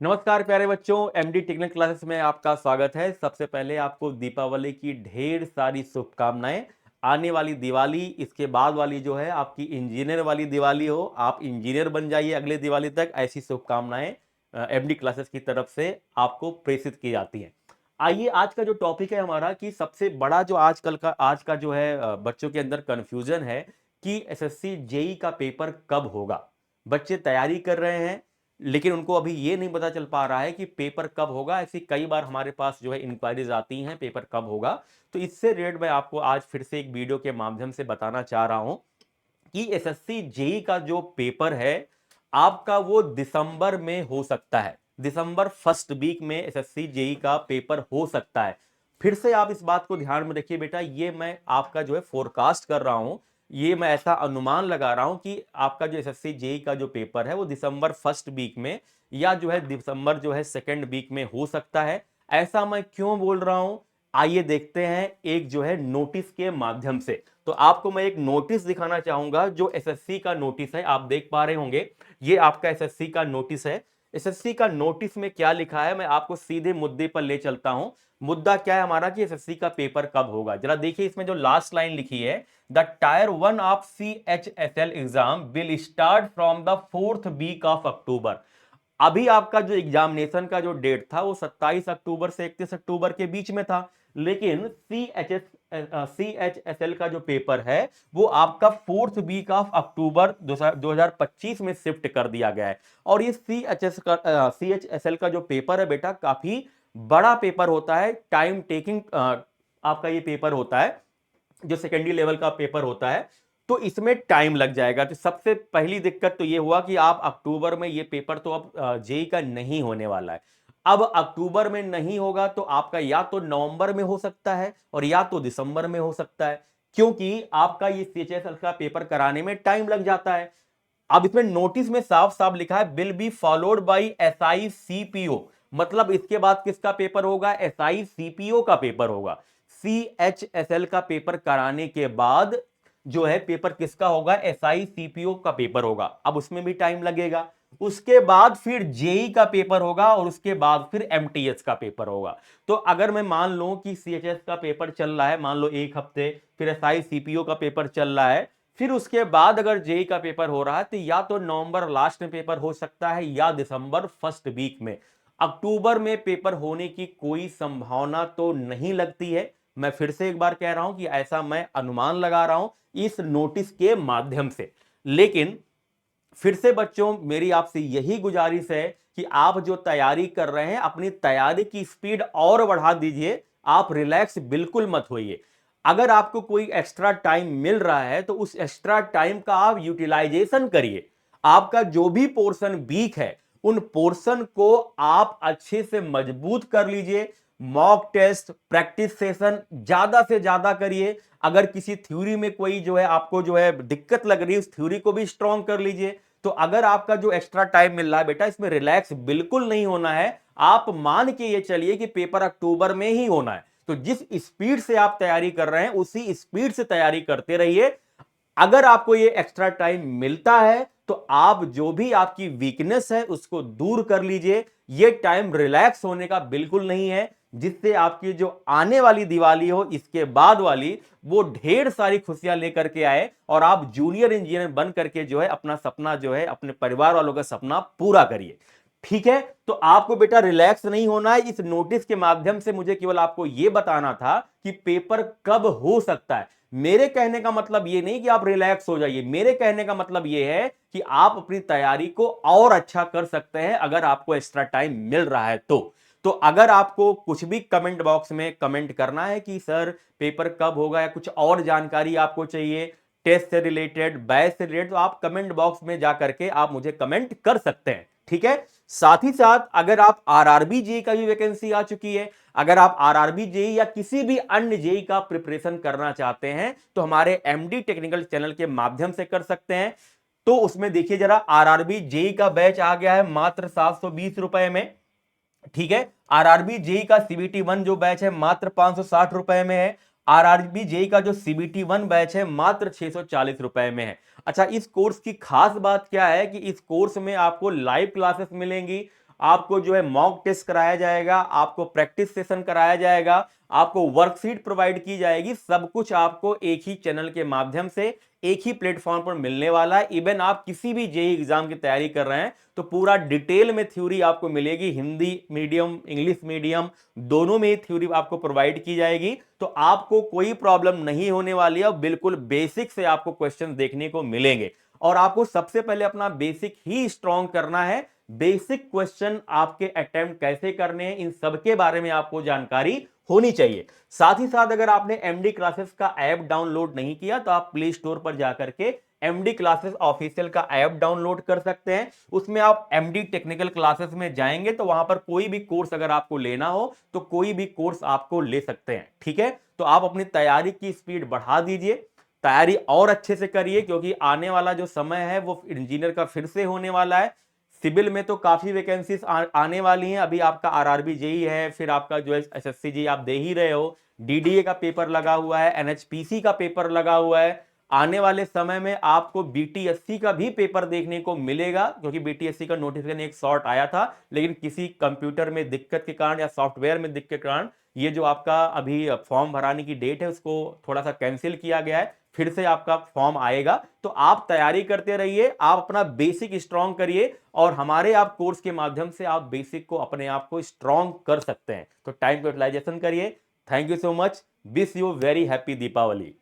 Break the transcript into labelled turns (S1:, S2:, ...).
S1: नमस्कार प्यारे बच्चों, एमडी टेक्निकल क्लासेस में आपका स्वागत है। सबसे पहले आपको दीपावली की ढेर सारी शुभकामनाएं। आने वाली दिवाली, इसके बाद वाली जो है आपकी इंजीनियर वाली दिवाली हो, आप इंजीनियर बन जाइए अगले दिवाली तक, ऐसी शुभकामनाएं एमडी क्लासेस की तरफ से आपको प्रेषित की जाती हैं। आइए, आज का जो टॉपिक है हमारा कि सबसे बड़ा जो आज का जो है बच्चों के अंदर कंफ्यूजन है कि एसएससी जेई का पेपर कब होगा। बच्चे तैयारी कर रहे हैं लेकिन उनको अभी ये नहीं पता चल पा रहा है कि पेपर कब होगा। ऐसी कई बार हमारे पास जो है इंक्वायरीज आती हैं पेपर कब होगा। तो इससे रिलेटेड मैं आपको आज फिर से एक वीडियो के माध्यम से बताना चाह रहा हूं कि एसएससी जेई का जो पेपर है आपका वो दिसंबर में हो सकता है। दिसंबर फर्स्ट वीक में एसएससी जेई का पेपर हो सकता है। फिर से आप इस बात को ध्यान में रखिए बेटा, ये मैं आपका जो है फोरकास्ट कर रहा हूं, ये मैं ऐसा अनुमान लगा रहा हूं कि आपका जो एसएससी जेई का जो पेपर है वो दिसंबर फर्स्ट वीक में या जो है दिसंबर जो है सेकेंड वीक में हो सकता है। ऐसा मैं क्यों बोल रहा हूं, आइए देखते हैं एक जो है नोटिस के माध्यम से। तो आपको मैं एक नोटिस दिखाना चाहूंगा जो एसएससी का नोटिस है, आप देख पा रहे होंगे ये आपका एसएससी का नोटिस है। एसएससी का नोटिस में क्या लिखा है मैं आपको सीधे मुद्दे पर ले चलता हूं। मुद्दा क्या है हमारा कि एसएससी का पेपर कब होगा। जरा देखिए, इसमें जो लास्ट लाइन लिखी है, the tier 1 of CHSL exam will start from the 4th week of October. अभी आपका जो एग्जामिनेशन का जो डेट था वो 27 अक्टूबर से 31 अक्टूबर के बीच में था, लेकिन CHSL का जो पेपर है वो आपका 4th वीक ऑफ अक्टूबर 2025 में शिफ्ट कर दिया गया है। और ये CHSL का जो पेपर है बेटा काफी बड़ा पेपर होता है, टाइम टेकिंग आपका ये पेपर होता है, जो सेकेंडरी लेवल का पेपर होता है। तो इसमें टाइम लग जाएगा। तो सबसे पहली दिक्कत तो ये हुआ कि आप अक्टूबर में ये पेपर तो अब जेई का नहीं होने वाला है। अब अक्टूबर में नहीं होगा तो आपका या तो नवंबर में हो सकता है और या तो दिसंबर में हो सकता है, क्योंकि आपका ये सीएचएसएल का पेपर कराने में टाइम लग जाता है। अब इसमें नोटिस में साफ साफ लिखा है will be followed by SICPO, मतलब इसके बाद किसका पेपर होगा, SICPO का पेपर होगा। CHSL का पेपर कराने के बाद जो है पेपर किसका होगा, SICPO का पेपर होगा। अब उसमें भी टाइम लगेगा, उसके बाद फिर जेई का पेपर होगा और उसके बाद फिर MTS का पेपर होगा। तो अगर मैं मान लूं कि CHS का पेपर चल रहा है, मान लो एक हफ्ते, फिर SICPO का पेपर चल रहा है, फिर उसके बाद अगर जेई का पेपर हो रहा है तो या तो नवंबर लास्ट में पेपर हो सकता है या दिसंबर फर्स्ट वीक में। अक्टूबर में पेपर होने की कोई संभावना तो नहीं लगती है। मैं फिर से एक बार कह रहा हूं कि ऐसा मैं अनुमान लगा रहा हूं इस नोटिस के माध्यम से। लेकिन फिर से बच्चों मेरी आपसे यही गुजारिश है कि आप जो तैयारी कर रहे हैं अपनी तैयारी की स्पीड और बढ़ा दीजिए, आप रिलैक्स बिल्कुल मत होइए। अगर आपको कोई एक्स्ट्रा टाइम मिल रहा है तो उस एक्स्ट्रा टाइम का आप यूटिलाइजेशन करिए। आपका जो भी पोर्शन वीक है उन पोर्शन को आप अच्छे से मजबूत कर लीजिए। मॉक टेस्ट, प्रैक्टिस सेशन ज्यादा से ज्यादा करिए। अगर किसी थ्योरी में कोई जो है आपको जो है दिक्कत लग रही है उस थ्योरी को भी स्ट्रॉन्ग कर लीजिए। तो अगर आपका जो एक्स्ट्रा टाइम मिल रहा है बेटा इसमें रिलैक्स बिल्कुल नहीं होना है। आप मान के ये चलिए कि पेपर अक्टूबर में ही होना है, तो जिस स्पीड से आप तैयारी कर रहे हैं उसी स्पीड से तैयारी करते रहिए। अगर आपको ये एक्स्ट्रा टाइम मिलता है तो आप जो भी आपकी वीकनेस है उसको दूर कर लीजिए। ये टाइम रिलैक्स होने का बिल्कुल नहीं है, जिससे आपकी जो आने वाली दिवाली हो इसके बाद वाली वो ढेर सारी खुशियां लेकर के आए और आप जूनियर इंजीनियर बन करके जो है अपना सपना जो है अपने परिवार वालों का सपना पूरा करिए। ठीक है, तो आपको बेटा रिलैक्स नहीं होना है। इस नोटिस के माध्यम से मुझे केवल आपको यह बताना था कि पेपर कब हो सकता है। मेरे कहने का मतलब यह नहीं कि आप रिलैक्स हो जाइए, मेरे कहने का मतलब यह है कि आप अपनी तैयारी को और अच्छा कर सकते हैं अगर आपको एक्स्ट्रा टाइम मिल रहा है तो अगर आपको कुछ भी कमेंट बॉक्स में कमेंट करना है कि सर पेपर कब होगा या कुछ और जानकारी आपको चाहिए टेस्ट से रिलेटेड, बैच से रिलेटेड, तो आप कमेंट बॉक्स में जाकर के आप मुझे कमेंट कर सकते हैं। ठीक है, साथ ही साथ अगर आप आरआरबी जेई का भी वैकेंसी आ चुकी है, अगर आप आरआरबी जेई या किसी भी अन्य जेई का प्रिपरेशन करना चाहते हैं तो हमारे एमडी टेक्निकल चैनल के माध्यम से कर सकते हैं। तो उसमें देखिए जरा, आरआरबी जेई का बैच आ गया है मात्र 720 रुपए में। ठीक है, आरआरबी जेई का सीबीटी 1 जो बैच है मात्र 560 रुपए में है। आरआरबी जेई का जो सीबीटी 1 बैच है मात्र 640 रुपए में है। अच्छा, इस कोर्स की खास बात क्या है कि इस कोर्स में आपको लाइव क्लासेस मिलेंगी, आपको जो है मॉक टेस्ट कराया जाएगा, आपको प्रैक्टिस सेशन कराया जाएगा, आपको वर्कशीट प्रोवाइड की जाएगी। सब कुछ आपको एक ही चैनल के माध्यम से एक ही प्लेटफॉर्म पर मिलने वाला है। इवन आप किसी भी जेई एग्जाम की तैयारी कर रहे हैं तो पूरा डिटेल में थ्योरी आपको मिलेगी, हिंदी मीडियम इंग्लिश मीडियम दोनों में थ्योरी आपको प्रोवाइड की जाएगी। तो आपको कोई प्रॉब्लम नहीं होने वाली है और बिल्कुल बेसिक से आपको क्वेश्चन देखने को मिलेंगे। और आपको सबसे पहले अपना बेसिक ही स्ट्रॉन्ग करना है। बेसिक क्वेश्चन आपके अटेम्प्ट कैसे करने हैं इन सब के बारे में आपको जानकारी होनी चाहिए। साथ ही साथ अगर आपने एमडी क्लासेस का ऐप डाउनलोड नहीं किया तो आप प्ले स्टोर पर जाकर के एमडी क्लासेस ऑफिशियल का ऐप डाउनलोड कर सकते हैं। उसमें आप एमडी टेक्निकल क्लासेस में जाएंगे तो वहां पर कोई भी कोर्स अगर आपको लेना हो तो कोई भी कोर्स आपको ले सकते हैं। ठीक है, तो आप अपनी तैयारी की स्पीड बढ़ा दीजिए, तैयारी और अच्छे से करिए, क्योंकि आने वाला जो समय है वो इंजीनियर का फिर से होने वाला है। सिविल में तो काफी वैकेंसीज आने वाली हैं। अभी आपका आरआरबी जेई है, फिर आपका जो है एसएससी जी आप दे ही रहे हो, डीडीए का पेपर लगा हुआ है, एनएचपीसी का पेपर लगा हुआ है। आने वाले समय में आपको बीटीएससी का भी पेपर देखने को मिलेगा, क्योंकि बीटीएससी का नोटिफिकेशन एक शॉर्ट आया था, लेकिन किसी कंप्यूटर में दिक्कत के कारण या सॉफ्टवेयर में दिक्कत के कारण ये जो आपका अभी फॉर्म भराने की डेट है उसको थोड़ा सा कैंसिल किया गया है। फिर से आपका फॉर्म आएगा। तो आप तैयारी करते रहिए, आप अपना बेसिक स्ट्रांग करिए और हमारे आप कोर्स के माध्यम से आप बेसिक को अपने आप को स्ट्रांग कर सकते हैं। तो टाइम यूटिलाइजेशन करिए। Thank you so much. Wish you very happy Deepawali.